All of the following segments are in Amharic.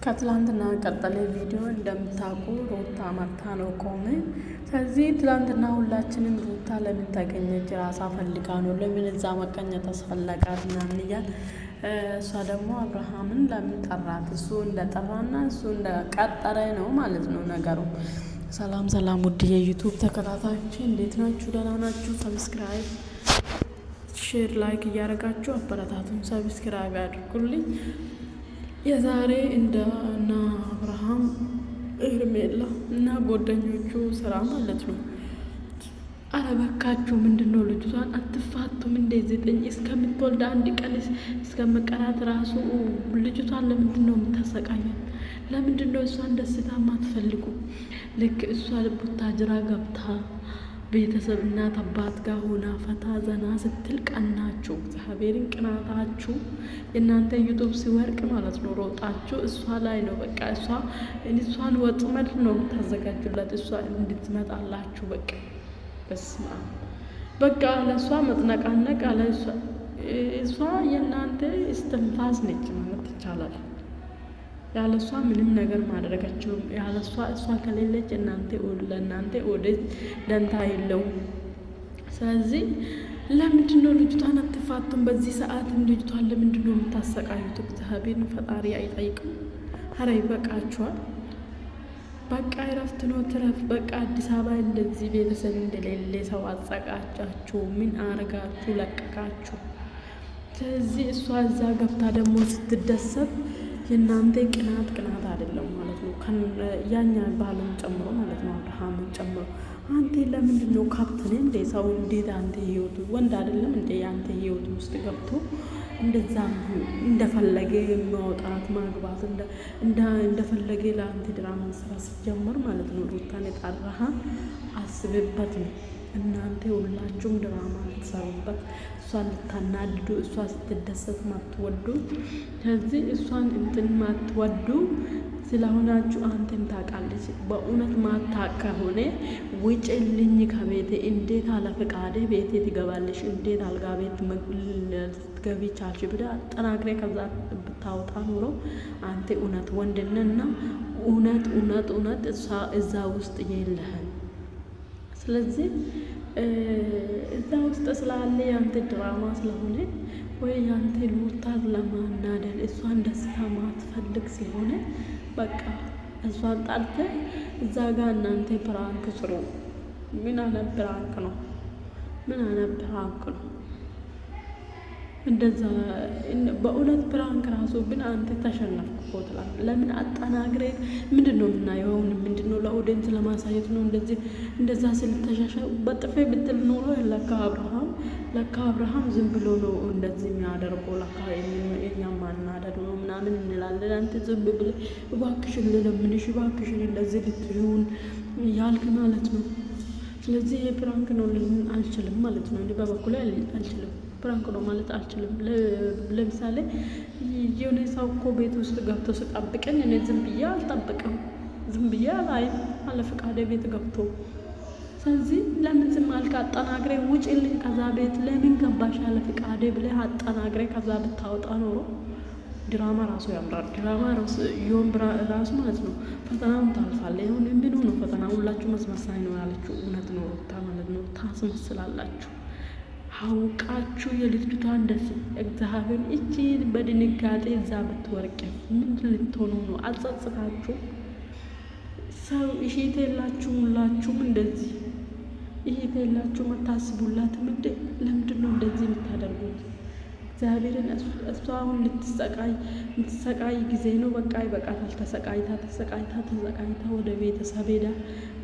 ከትላንትና ቀጠለ ቪዲዮ እንደምታውቁ ሩታ መታ ነው ቆመ። ስለዚህ ትላንትና ሁላችንም ሩታ ለምን ተገኘች ራሳ ፈልጋ ነው ለምን እዛ መቀኘት አስፈለጋት ምናምን እያል እሷ ደግሞ አብርሃምን ለምን ጠራት? እሱ እንደጠራና እሱ እንደቀጠረ ነው ማለት ነው ነገሩ። ሰላም ሰላም፣ ውድ የዩቱብ ተከታታዮች እንዴት ናችሁ? ደህና ናችሁ? ሰብስክራይብ፣ ሼር፣ ላይክ እያደረጋችሁ አበረታቱን። ሰብስክራይብ ያድርጉልኝ። የዛሬ እና አብርሃም ሄርሜላ እና ጓደኞቹ ስራ ማለት ነው። አረበካችሁ ምንድነው? ልጅቷን አትፋቱም? እንደዚህ ጥኝ እስከምትወልድ አንድ ቀን እስከመቀራት ራሱ ልጅቷን ለምንድነው የምታሰቃያት? ለምንድነው እሷን ደስታ ማትፈልጉ? ልክ እሷ ቡታጅራ ገብታ ቤተሰብ እናት አባት ጋር ሆና ፈታ ዘና ስትል ቀናችሁ። እግዚአብሔርን ቅናታችሁ የእናንተ ዩቱብ ሲወርቅ ማለት ነው ሮጣችሁ እሷ ላይ ነው። በቃ እሷን ወጥመድ ነው የምታዘጋጁላት፣ እሷ እንድትመጣላችሁ። በቃ በስማ በቃ ለእሷ መጥነቃነቅ አለ። እሷ የእናንተ እስትንፋስ ነች ማለት ይቻላል። ያለ እሷ ምንም ነገር ማድረጋችሁ ያለ እሷ ከሌለች ለእናንተ ወደ ደንታ የለውም። ስለዚህ ለምንድነው ልጅቷን አትፋቱም? በዚህ ሰዓት ልጅቷን ለምንድነው የምታሰቃዩት? እግዚአብሔርን ፈጣሪ አይጠይቅም? ኧረ ይበቃችኋል። በቃ እረፍት ነው ትረፍ። በቃ አዲስ አበባ እንደዚህ ቤተሰብ እንደሌለ ሰው አጸቃጫችሁ። ምን አረጋችሁ? ለቀቃችሁ። ስለዚህ እሷ እዛ ገብታ ደግሞ ስትደሰት የእናንተ ቅናት አይደለም ማለት ነው። ያኛ ባሉን ጨምሮ ማለት ነው፣ አብርሃምን ጨምሮ። አንተ ለምንድነው ካፕተን እንደ ሰው እንዴት አንተ ህይወቱ ወንድ አይደለም እንደ ያንተ ህይወቱ ውስጥ ገብቶ እንደዛ እንደፈለገ ማውጣት ማግባት እንደፈለገ ለአንተ ድራማ ስራ ሲጀመር ማለት ነው። ሩታን የጠራህ አስብበት ነው። እናንተ ሁላችሁም ድራማ ልትሰሩበት፣ እሷን ልታናድዱ፣ እሷ ስትደሰት ማትወዱ፣ ከዚህ እሷን እንትን ማትወዱ ስለሆናችሁ አንተም ታውቃለች። በእውነት ማታውቅ ከሆነ ውጭልኝ ከቤቴ። እንዴት አለ ፈቃዴ ቤቴ ትገባለሽ? እንዴት አልጋ ቤት ልትገቢ ቻልሽ? ብለህ አጠናክሬ ከዛ ብታወጣ ኖሮ አንተ እውነት ወንድነና እውነት እዛ ውስጥ የለህም። ስለዚህ እዛ ውስጥ ስላለ ያንተ ድራማ ስለሆነ ወይ ያንተ ሩታን ለማናደድ እሷን ደስታ ማትፈልግ ሲሆነ በቃ እሷን ጣልተህ እዛ ጋር እናንተ ፕራንክ ስሩ። ምን አይነት ፕራንክ ነው? እንደዛ በእውነት ፕራንክ ራሱ ግን አንተ ተሸነፍኩ እኮ ትላለህ። ለምን አጠናግሬ ምንድነው የምናየው? አሁን ምንድነው ለኦዲየንስ ለማሳየት ነው እንደዛ ስለተሻሻ በጥፌ ብትል ኖሮ ለካ አብርሃም ዝም ብሎ ነው እንደዚህ የሚያደርገው። ለካ የኛም ማናደድ ነው ምናምን እንላለን። አንተ ዝም ብለህ እባክሽን ልለምንሽ፣ እባክሽን እንደዚህ ልትሆን ያልክ ማለት ነው። ስለዚህ የፕራንክ ነው ልልን አልችልም ማለት ነው። እንዲህ በበኩሌ አልችልም። ፕራንክ ነው ማለት አልችልም። ለምሳሌ የሆነ ሰው እኮ ቤት ውስጥ ገብቶ ስጠብቀኝ እኔ ዝም ብዬ አልጠብቅም። ዝም ብዬ አላይም አለ ፈቃደ ቤት ገብቶ። ስለዚህ ለምን ዝም አልክ? አጠናግሬ ውጭልኝ ከዛ ቤት። ለምን ገባሽ አለ ፈቃደ ብለህ አጠናግሬ ከዛ ብታወጣ ኖሮ ድራማ ራሱ ያምራል። ድራማ ራሱ ማለት ነው። ፈተናውን ታልፋለህ። ይሁን ምኑ ነው ፈተና? ሁላችሁ መስመሳይ ነው ያለችው እውነት ነው ሩታ ማለት ነው። ታስመስላላችሁ አውቃችሁ የልጅቷን ደስ እግዚአብሔር እቺ በድንጋጤ እዛ ብትወርቅ ምን ልትሆኑ ነው? አጸጽታችሁ ሰው እሺት የላችሁም። ሁላችሁም እንደዚህ እሺት የላችሁም። አታስቡላትም እንዴ? ለምንድነው እንደዚህ የምታደርጉት? እግዚአብሔርን እሷ አሁን ልትሰቃይ ጊዜ ነው። በቃ ይበቃታል። ተሰቃይታ ወደ ቤተሰብ ሄዳ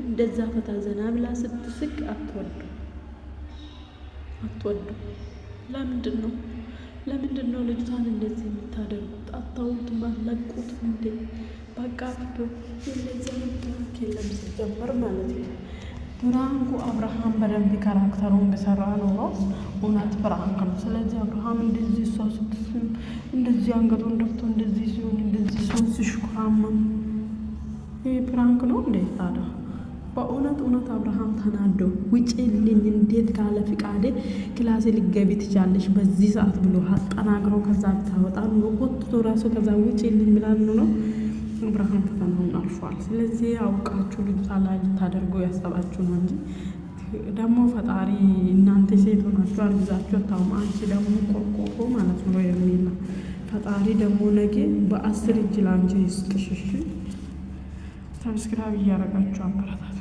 እንደዛ ፈታ ዘና ብላ ስትስቅ አትወዱ። ለምንድን ነው ልጅቷን እንደዚህ የምታደርጉት? አታውት ማለቁት እንዴ? በቃ እንደዚህ ምትራክ የለም ሲጀመር ማለት ነው። ፕራንኩ አብርሃም በደንብ ካራክተሩን እንደሰራ ኖሮ እውነት ፕራንክ ነው። ስለዚህ አብርሃም እንደዚህ እሷ ስትስም እንደዚህ አንገቱን ደፍቶ እንደዚህ ሲሆን እንደዚህ ሰው ሲሽኩራመም ይሄ ፕራንክ ነው እንዴ ታዲያ? በእውነት አብርሃም ተናዶ ውጪልኝ እንዴት ካለ ፍቃዴ ክላሴ ልገቢ ትቻለሽ በዚህ ሰዓት ብሎ አጠናግሮ ከዛ ብታወጣ ነው ወጥቶ ራሱ ከዛ ውጪልኝ ብላል ነው አብርሃም ፈተናውን አልፏል። ስለዚህ አውቃችሁ ልጅቷ ላይ ልታደርጉ ያሰባችሁ ነው እንጂ ደግሞ ፈጣሪ እናንተ ሴት ሆናችሁ አርግዛችሁ አታውም። አንቺ ደግሞ ቆርቆሮ ማለት ነው የሚል ፈጣሪ ደግሞ ነገ በ10 እጅ ላንቺ ይስጥሽ። ሰብስክራይብ እያደረጋችሁ አበረታቱ።